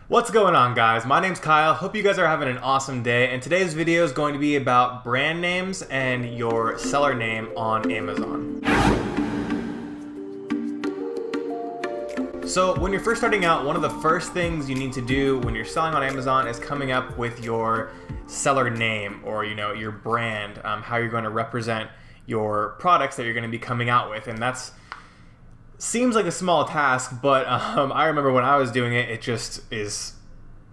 What's going on, guys? My name's Kyle. Hope you guys are having an awesome day, and today's video is going to be about brand names and your seller name on Amazon. So when you're first starting out, one of the first things you need to do when you're selling on Amazon is coming up with your seller name, or your brand, how you're going to represent your products that you're going to be coming out with. And that's seems like a small task, but I remember when I was doing it, it just is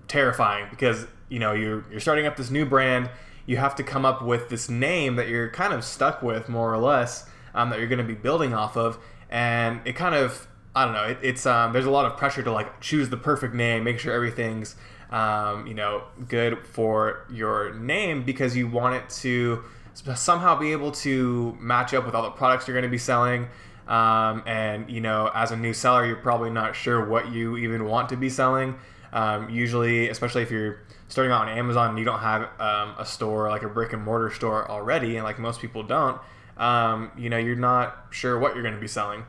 terrifying because you're starting up this new brand. You have to come up with this name that you're kind of stuck with, more or less, that you're going to be building off of, and it kind of, I don't know, it's there's a lot of pressure to like choose the perfect name, make sure everything's good for your name, because you want it to somehow be able to match up with all the products you're going to be selling. And as a new seller, you're probably not sure what you even want to be selling. Usually, especially if you're starting out on Amazon and you don't have a store, like a brick and mortar store already, and like most people don't, you're not sure what you're going to be selling.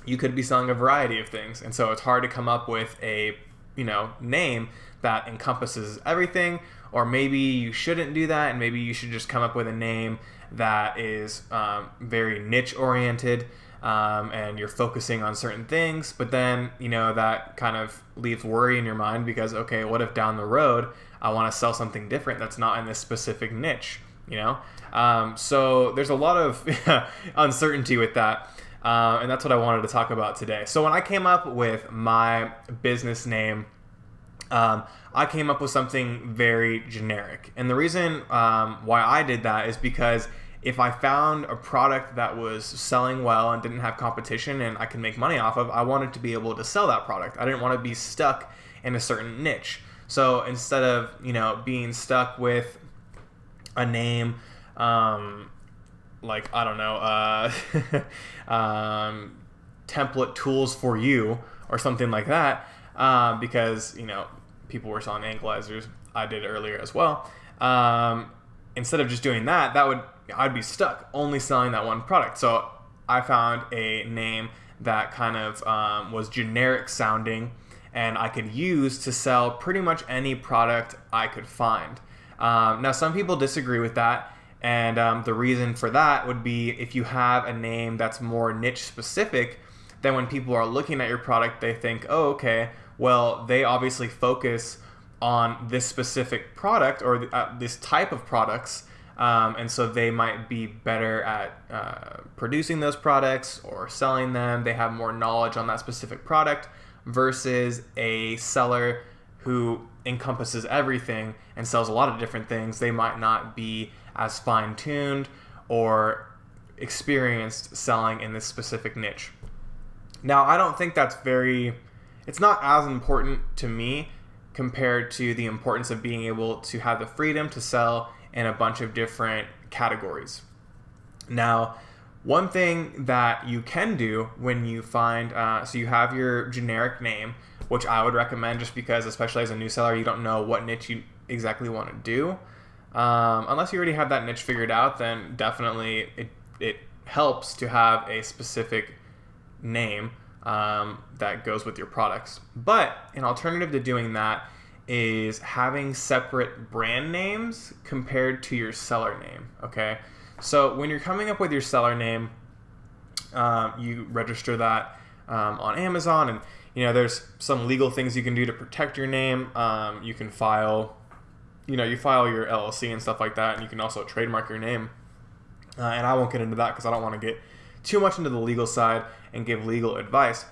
You could be selling a variety of things, and so it's hard to come up with a name that encompasses everything. Or maybe you shouldn't do that, and maybe you should just come up with a name that is very niche oriented. And you're focusing on certain things, but then that kind of leaves worry in your mind, because okay, what if down the road I want to sell something different that's not in this specific niche? So there's a lot of uncertainty with that, and that's what I wanted to talk about today. So when I came up with my business name, I came up with something very generic, and the reason why I did that is because if I found a product that was selling well and didn't have competition and I could make money off of, I wanted to be able to sell that product. I didn't want to be stuck in a certain niche. So instead of, being stuck with a name, like, I don't know, template tools for you or something like that, because, people were selling ankleizers. I did earlier as well. Instead of just doing that, I'd be stuck only selling that one product. So I found a name that kind of was generic sounding, and I could use to sell pretty much any product I could find. Now, some people disagree with that, and the reason for that would be if you have a name that's more niche specific, then when people are looking at your product, they think, oh, okay, well, they obviously focus on this specific product or this type of products, and so they might be better at producing those products or selling them. They have more knowledge on that specific product versus a seller who encompasses everything and sells a lot of different things. They might not be as fine-tuned or experienced selling in this specific niche. Now, I don't think it's not as important to me compared to the importance of being able to have the freedom to sell in a bunch of different categories. Now, one thing that you can do when you find, so you have your generic name, which I would recommend just because, especially as a new seller, you don't know what niche you exactly want to do. Unless you already have that niche figured out, then definitely it helps to have a specific name that goes with your products. But an alternative to doing that is having separate brand names compared to your seller name. Okay, so when you're coming up with your seller name, you register that on Amazon, and there's some legal things you can do to protect your name. You can file, you file your LLC and stuff like that, and you can also trademark your name. And I won't get into that because I don't want to get too much into the legal side and give legal advice.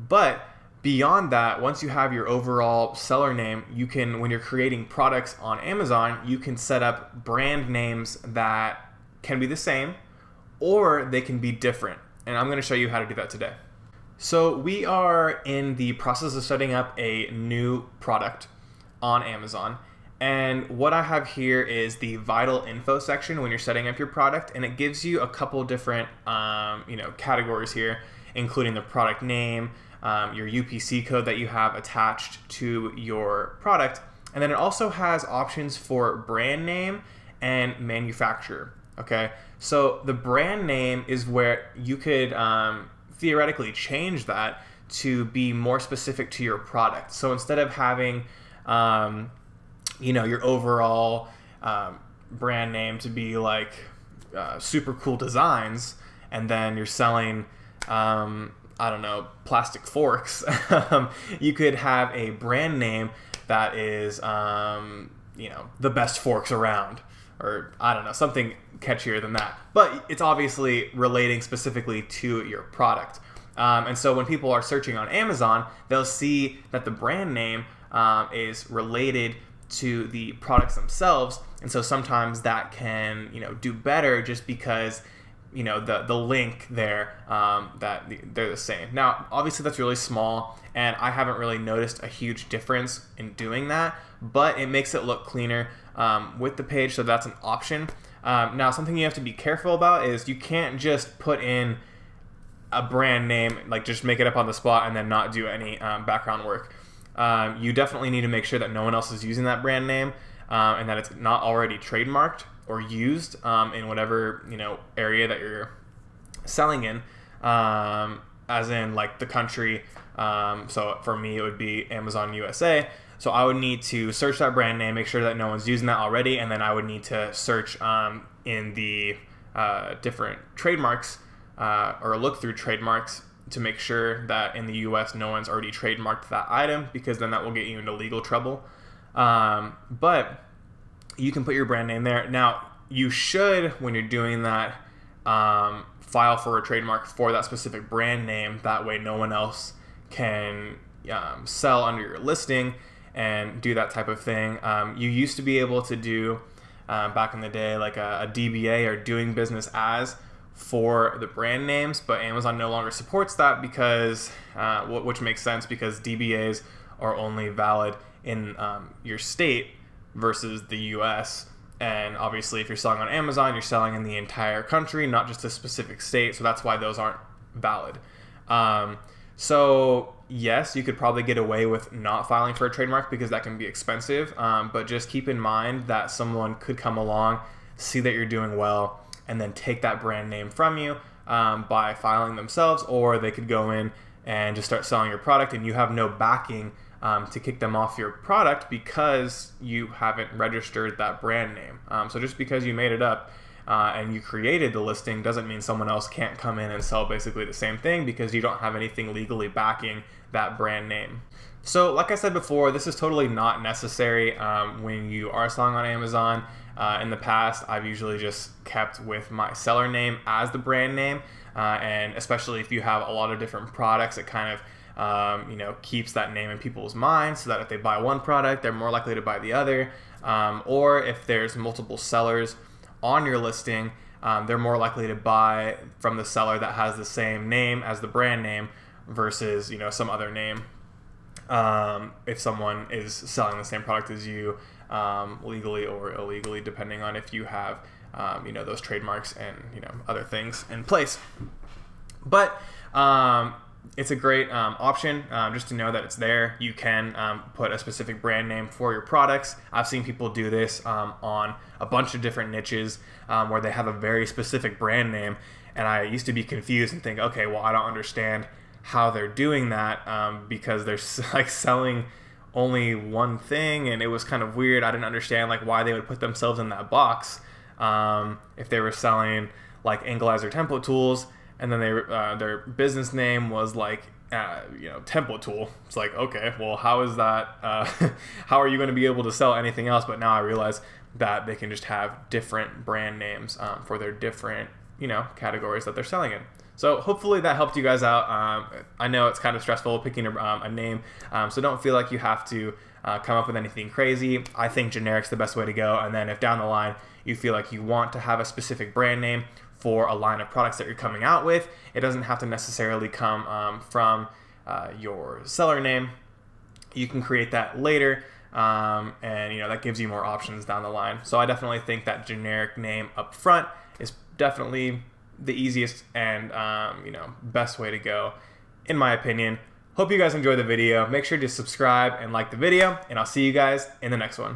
But beyond that, once you have your overall seller name, you can, when you're creating products on Amazon, you can set up brand names that can be the same or they can be different. And I'm going to show you how to do that today. So we are in the process of setting up a new product on Amazon. And what I have here is the vital info section when you're setting up your product, and it gives you a couple different categories here, including the product name, your UPC code that you have attached to your product, and then it also has options for brand name and manufacturer. Okay, so the brand name is where you could theoretically change that to be more specific to your product. So instead of having, your overall brand name to be like super cool designs, and then you're selling, plastic forks, you could have a brand name that is, the best forks around, or something catchier than that. But it's obviously relating specifically to your product. And so when people are searching on Amazon, they'll see that the brand name is related to the products themselves. And so sometimes that can, do better just because, the link there, that they're the same. Now, obviously that's really small, and I haven't really noticed a huge difference in doing that, but it makes it look cleaner with the page, so that's an option. Now, something you have to be careful about is you can't just put in a brand name, like just make it up on the spot and then not do any background work. You definitely need to make sure that no one else is using that brand name, and that it's not already trademarked or used in whatever area that you're selling in, as in like the country. So for me, it would be Amazon USA. So I would need to search that brand name, make sure that no one's using that already, and then I would need to search in the different trademarks, or look through trademarks to make sure that in the US no one's already trademarked that item, because then that will get you into legal trouble. But you can put your brand name there. Now, you should, when you're doing that, file for a trademark for that specific brand name. That way no one else can sell under your listing and do that type of thing. You used to be able to do, back in the day, like a DBA, or doing business as, for the brand names, but Amazon no longer supports that because, which makes sense, because DBAs are only valid in your state versus the US. And obviously if you're selling on Amazon, you're selling in the entire country, not just a specific state, so that's why those aren't valid. So yes, you could probably get away with not filing for a trademark because that can be expensive, but just keep in mind that someone could come along, see that you're doing well, and then take that brand name from you by filing themselves, or they could go in and just start selling your product, and you have no backing to kick them off your product because you haven't registered that brand name. So just because you made it up and you created the listing doesn't mean someone else can't come in and sell basically the same thing, because you don't have anything legally backing that brand name. So like I said before, this is totally not necessary when you are selling on Amazon. In the past, I've usually just kept with my seller name as the brand name, and especially if you have a lot of different products, it kind of keeps that name in people's minds, so that if they buy one product, they're more likely to buy the other. Or if there's multiple sellers on your listing, they're more likely to buy from the seller that has the same name as the brand name versus some other name. If someone is selling the same product as you, legally or illegally, depending on if you have those trademarks and other things in place. But it's a great option, just to know that it's there. You can put a specific brand name for your products. I've seen people do this on a bunch of different niches where they have a very specific brand name, and I used to be confused and think, okay, well, I don't understand how they're doing that, because they're like selling only one thing, and it was kind of weird. I didn't understand like why they would put themselves in that box if they were selling like Anglizer template tools, and then their business name was like template tool. It's like, okay, well, how is that how are you going to be able to sell anything else? But now I realize that they can just have different brand names for their different categories that they're selling in. So hopefully that helped you guys out. I know it's kind of stressful picking a name, so don't feel like you have to come up with anything crazy. I think generic's the best way to go, and then if down the line you feel like you want to have a specific brand name for a line of products that you're coming out with, it doesn't have to necessarily come from your seller name. You can create that later, and that gives you more options down the line. So I definitely think that generic name up front is definitely the easiest and best way to go, in my opinion. Hope you guys enjoyed the video. Make sure to subscribe and like the video, and I'll see you guys in the next one.